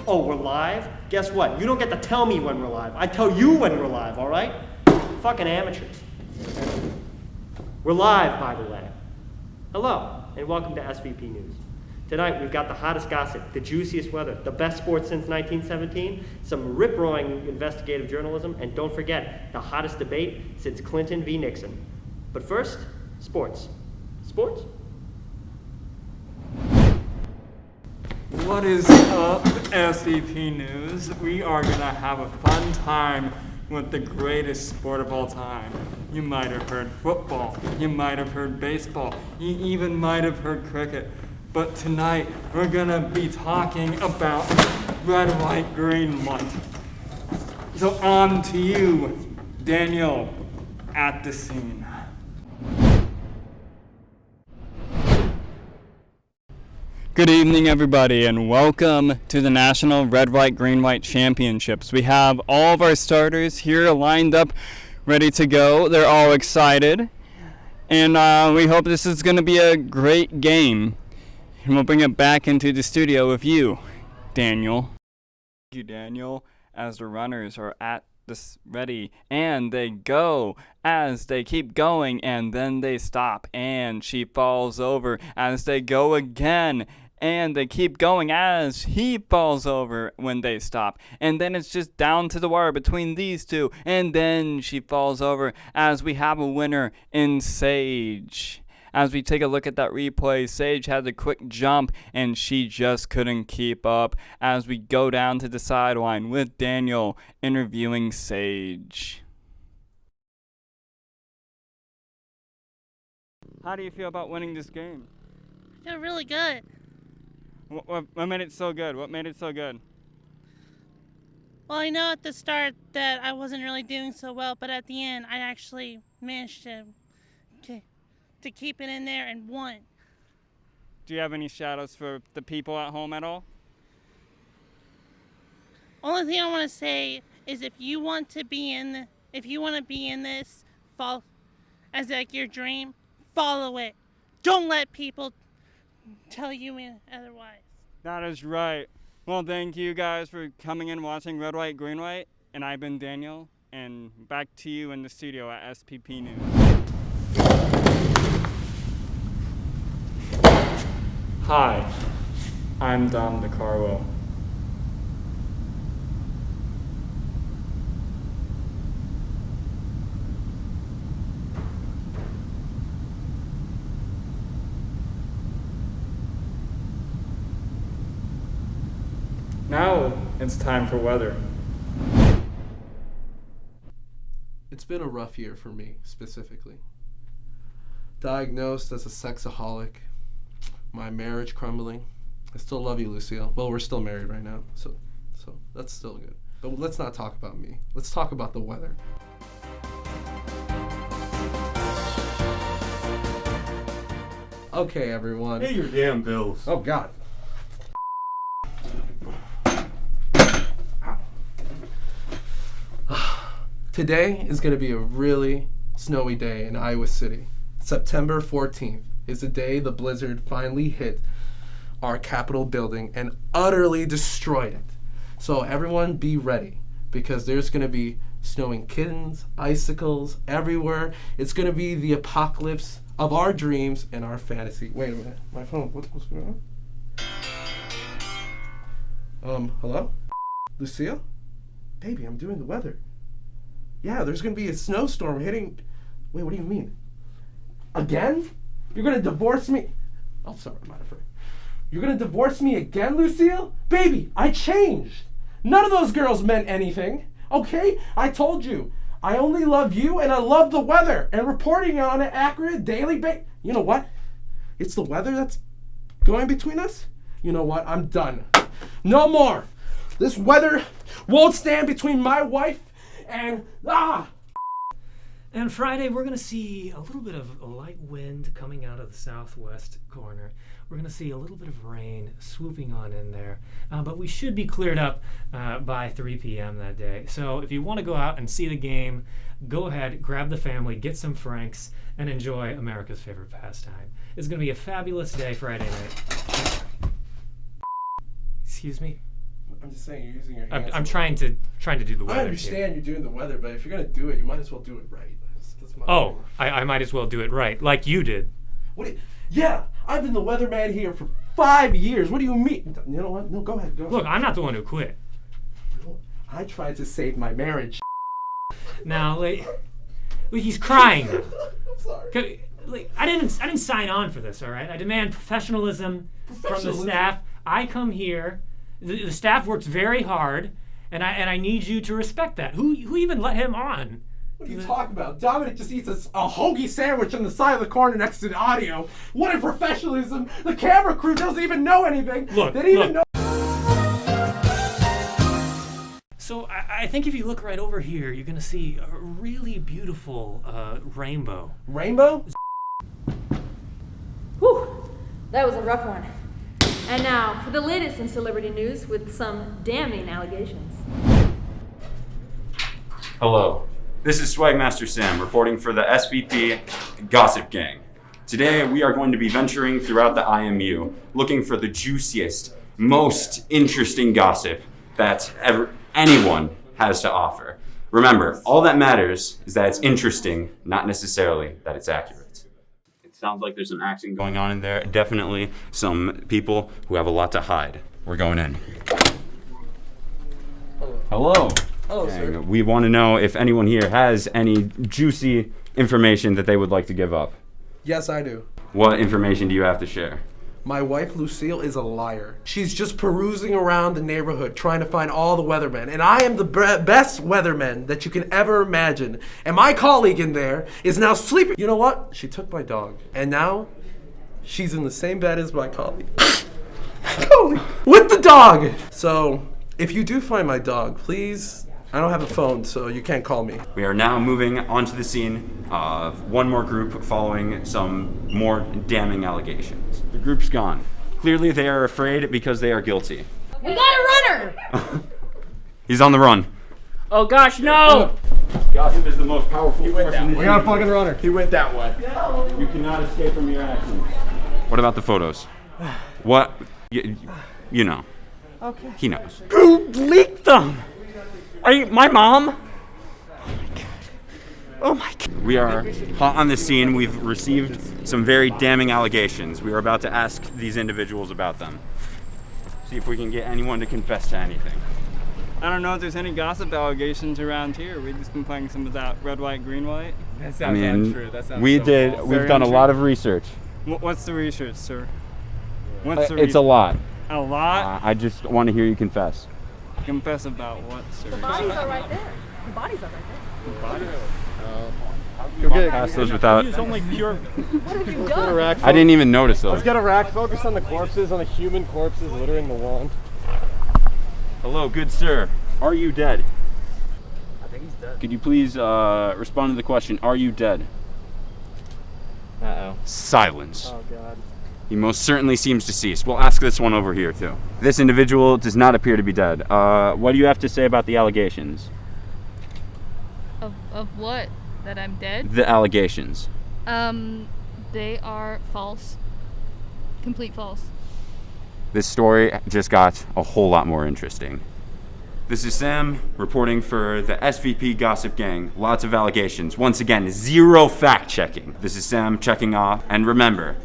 Oh, we're live? Guess what? You don't get to tell me when we're live. I tell you when we're live, all right? Fucking amateurs. We're live, by the way. Hello, and welcome to SVP News. Tonight, we've got the hottest gossip, the juiciest weather, the best sports since 1917, some rip-roaring investigative journalism, and don't forget, the hottest debate since Clinton v. Nixon. But first, sports. Sports? What is up, SVP News? We are gonna have a fun time with the greatest sport of all time. You might have heard football, you might have heard baseball, you even might have heard cricket. But tonight, we're gonna be talking about red, white, green, white. So on to you, Daniel, at the scene. Good evening, everybody, and welcome to the National Red, White, Green, White Championships. We have all of our starters here lined up, ready to go. They're all excited, and we hope this is going to be a great game. And we'll bring it back into the studio with you, Daniel. Thank you, Daniel, as the runners are at this ready, and they go as they keep going, and then they stop, and she falls over as they go again, and they keep going as he falls over when they stop, and then it's just down to the wire between these two, and then she falls over as we have a winner in Sage. As we take a look at that replay, Sage had a quick jump and she just couldn't keep up as we go down to the sideline with Daniel interviewing Sage. How do you feel about winning this game? I feel really good. What made it so good? What made it so good? Well, I know at the start that I wasn't really doing so well, but at the end I actually managed to keep it in there and won. Do you have any shout-outs for the people at home at all? Only thing I want to say is if you want to be in this, fall as like your dream, follow it. Don't let people tell you otherwise. That is right. Well, thank you guys for coming in watching Red, White, Green, White, and I've been Daniel, and back to you in the studio at SPP News. Hi, I'm Dom DeCarlo. Now it's time for weather. It's been a rough year for me, specifically. Diagnosed as a sexaholic, my marriage crumbling. I still love you, Lucille. Well, we're still married right now, so that's still good. But let's not talk about me. Let's talk about the weather. Okay, everyone. Pay your damn bills. Oh, God. Today is going to be a really snowy day in Iowa City. September 14th is the day the blizzard finally hit our Capitol building and utterly destroyed it. So everyone be ready, because there's going to be snowing kittens, icicles everywhere. It's going to be the apocalypse of our dreams and our fantasy. Wait a minute. My phone. What's going on? Hello? Lucille? Baby, I'm doing the weather. Yeah, there's going to be a snowstorm hitting... Wait, what do you mean? Again? You're going to divorce me? Oh, sorry, I'm not afraid. You're going to divorce me again, Lucille? Baby, I changed. None of those girls meant anything. Okay? I told you. I only love you and I love the weather and reporting on an accurate daily basis. You know what? It's the weather that's going between us? You know what? I'm done. No more. This weather won't stand between my wife and... And Friday, we're going to see a little bit of a light wind coming out of the southwest corner. We're going to see a little bit of rain swooping on in there. But we should be cleared up by 3 p.m. that day. So if you want to go out and see the game, go ahead, grab the family, get some Franks, and enjoy America's favorite pastime. It's going to be a fabulous day Friday night. Excuse me. I'm just saying you're using your hands. I'm trying to do the weather. I understand you're doing the weather, but if you're gonna do it, you might as well do it right. That's my Oh, opinion. I might as well do it right, like you did. Yeah, I've been the weatherman here for 5 years. What do you mean? You know what? No, go ahead. Go ahead. Look, I'm not the one who quit. I tried to save my marriage. Now, like, he's crying. I'm sorry. Like, I didn't sign on for this. All right, I demand professionalism from the staff. I come here. The staff works very hard, and I need you to respect that. Who even let him on? What are you talking about? Dominic just eats a hoagie sandwich on the side of the corner next to the audio. What a professionalism! The camera crew doesn't even know anything. Look, they didn't even know. So I think if you look right over here, you're gonna see a really beautiful rainbow. Rainbow? Whew, that was a rough one. And now for the latest in celebrity news with some damning allegations. Hello, this is Swagmaster Sam reporting for the SVP Gossip Gang. Today we are going to be venturing throughout the IMU, looking for the juiciest, most interesting gossip that anyone has to offer. Remember, all that matters is that it's interesting, not necessarily that it's accurate. It sounds like there's some action going on in there. Definitely some people who have a lot to hide. We're going in. Hello. Hello, sir. And we want to know if anyone here has any juicy information that they would like to give up. Yes, I do. What information do you have to share? My wife, Lucille, is a liar. She's just perusing around the neighborhood trying to find all the weathermen. And I am the best weatherman that you can ever imagine. And my colleague in there is now sleeping. You know what? She took my dog. And now she's in the same bed as my colleague. With the dog! So, if you do find my dog, please, I don't have a phone, so you can't call me. We are now moving onto the scene of one more group following some more damning allegations. The group's gone. Clearly they are afraid because they are guilty. We got a runner! He's on the run. Oh gosh, no! Gossip is the most powerful force. We got a fucking runner. He went that way. You cannot escape from your actions. What about the photos? What? You know. Okay. He knows. Who leaked them? Are you my mom? Oh my god. We are hot on the scene. We've received some very damning allegations. We are about to ask these individuals about them. See if we can get anyone to confess to anything. I don't know if there's any gossip allegations around here. We've just been playing some of that red, white, green, white. That sounds untrue. That sounds we so did. false. We've Very done a untrue. lot of research. What's the research, sir? It's a lot. A lot? I just want to hear you confess. Confess about what, sir? The bodies are right there. The bodies are right there. Pass those without. only pure. What have you done? I didn't even notice those. Get a rack. Focus on the corpses, on the human corpses littering the lawn. Hello, good sir. Are you dead? I think he's dead. Could you please respond to the question? Are you dead? Uh-oh. Silence. Oh, God. He most certainly seems deceased. We'll ask this one over here too. This individual does not appear to be dead. What do you have to say about the allegations? Of what? That I'm dead? The allegations. They are false. Complete false. This story just got a whole lot more interesting. This is Sam reporting for the SVP Gossip Gang. Lots of allegations. Once again, zero fact checking. This is Sam checking off. And remember,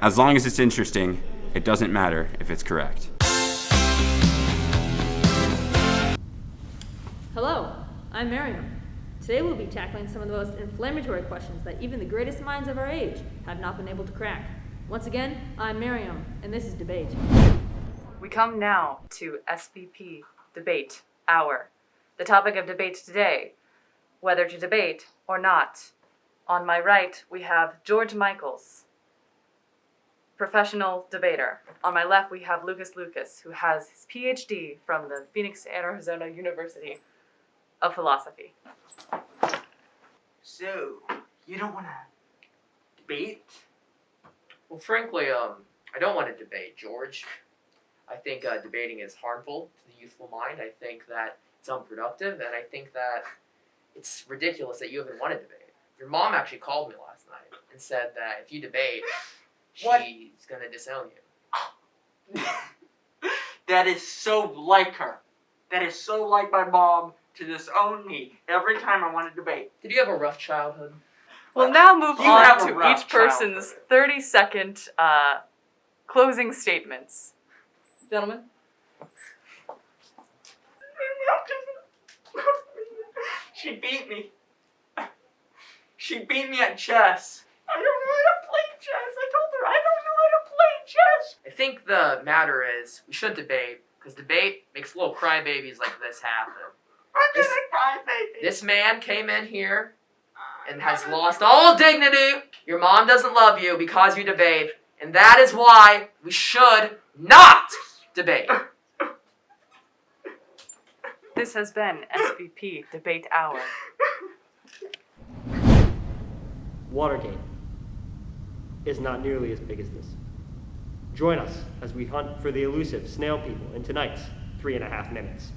as long as it's interesting, it doesn't matter if it's correct. Hello, I'm Miriam. Today we'll be tackling some of the most inflammatory questions that even the greatest minds of our age have not been able to crack. Once again, I'm Miriam, and this is Debate. We come now to SVP Debate Hour. The topic of debate today, whether to debate or not. On my right, we have George Michaels, professional debater. On my left, we have Lucas, who has his PhD from the Phoenix, Arizona University of Philosophy. So, you don't want to debate? Well, frankly, I don't want to debate, George. I think debating is harmful to the youthful mind. I think that it's unproductive, and I think that it's ridiculous that you even want to debate. Your mom actually called me last night and said that if you debate, What? she's going to disown you. That is so like her. That is so like my mom to disown me every time I want to debate. Did you have a rough childhood? We'll now move You have on a to rough each person's 30-second closing statements. Gentlemen? She beat me. She beat me at chess. I don't know how to play chess. I told her I don't know how to play chess. I think the matter is we should debate, because debate makes little crybabies like this happen. I'm gonna cry, baby. This man came in here and has lost all dignity. Your mom doesn't love you because you debate, and that is why we should not debate. This has been SVP Debate Hour. Watergate is not nearly as big as this. Join us as we hunt for the elusive Snail People in tonight's 3.5 minutes.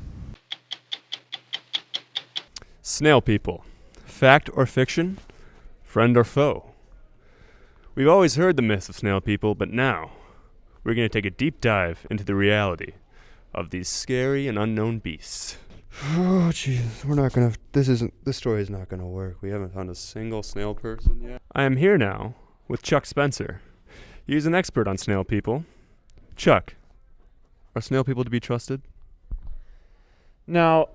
Snail People. Fact or fiction? Friend or foe? We've always heard the myths of snail people, but now we're going to take a deep dive into the reality of these scary and unknown beasts. Oh, jeez, we're not gonna. This story is not gonna work. We haven't found a single snail person yet. I am here now with Chuck Spencer. He's an expert on snail people. Chuck, are snail people to be trusted? Now,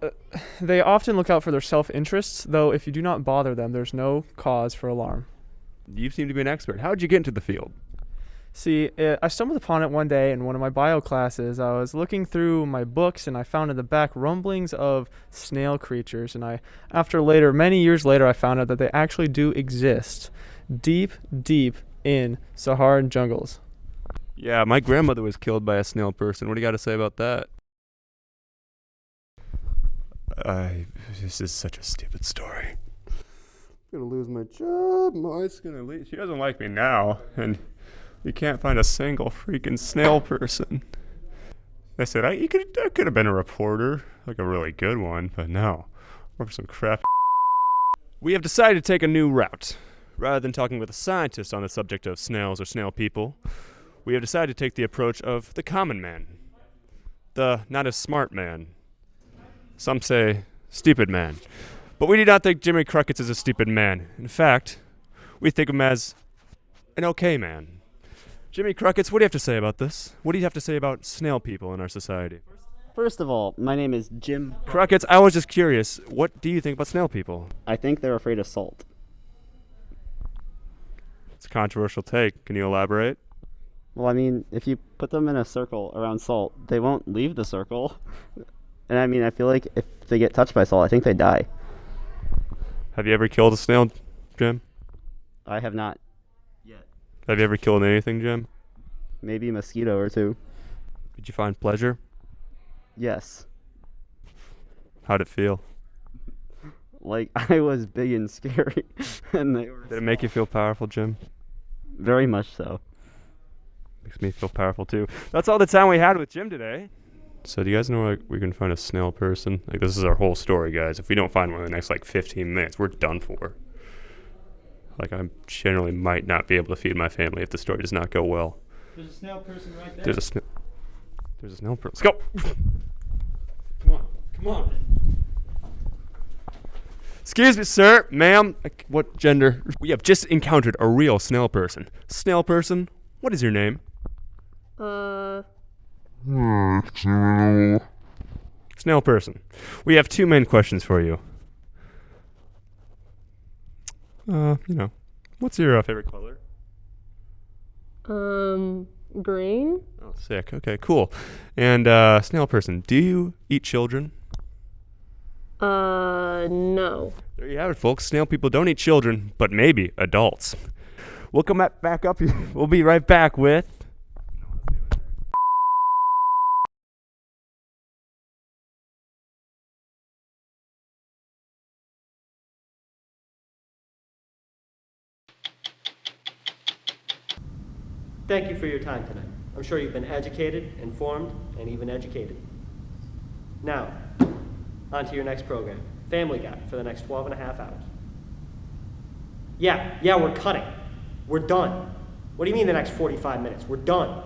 they often look out for their self-interests, though if you do not bother them, there's no cause for alarm. You seem to be an expert. How did you get into the field? See, I stumbled upon it one day in one of my bio classes. I was looking through my books and I found in the back rumblings of snail creatures. And many years later, I found out that they actually do exist deep, deep in Saharan jungles. Yeah, my grandmother was killed by a snail person. What do you got to say about that? This is such a stupid story. I'm gonna lose my job. My wife's gonna leave. She doesn't like me now, and you can't find a single freaking snail person. They said, I could have been a reporter, like a really good one, but no. Work some crap. We have decided to take a new route. Rather than talking with a scientist on the subject of snails or snail people, we have decided to take the approach of the common man. The not as smart man. Some say stupid man. But we do not think Jimmy Crickets is a stupid man. In fact, we think him as an okay man. Jimmy Crickets, what do you have to say about this? What do you have to say about snail people in our society? First of all, my name is Jim Crickets, I was just curious. What do you think about snail people? I think they're afraid of salt. It's a controversial take. Can you elaborate? Well, I mean, if you put them in a circle around salt, they won't leave the circle. And I mean, I feel like if they get touched by salt, I think they die. Have you ever killed a snail, Jim? I have not yet. Have you ever killed anything, Jim? Maybe a mosquito or two. Did you find pleasure? Yes. How'd it feel? Like, I was big and scary. And they were Did it make you feel powerful, Jim? very much so. Makes me feel powerful, too. That's all the time we had with Jim today. So do you guys know where we can find a snail person? Like, this is our whole story, guys. If we don't find one in the next, 15 minutes, we're done for. Like, I generally might not be able to feed my family if the story does not go well. There's a snail person right there. There's a snail person. Let's go! Come on. Excuse me, sir, ma'am. What gender? We have just encountered a real snail person. Snail person, what is your name? Snail person. We have two main questions for you. What's your favorite color? Green? Oh, sick. Okay, cool. And, snail person, do you eat children? No. There you have it, folks. Snail people don't eat children, but maybe adults. We'll come back up. We'll be right back with... Thank you for your time tonight. I'm sure you've been educated, informed, and even educated. Now, on to your next program, Family Guy, for the next 12 and a half hours. Yeah, we're cutting. We're done. What do you mean the next 45 minutes? We're done.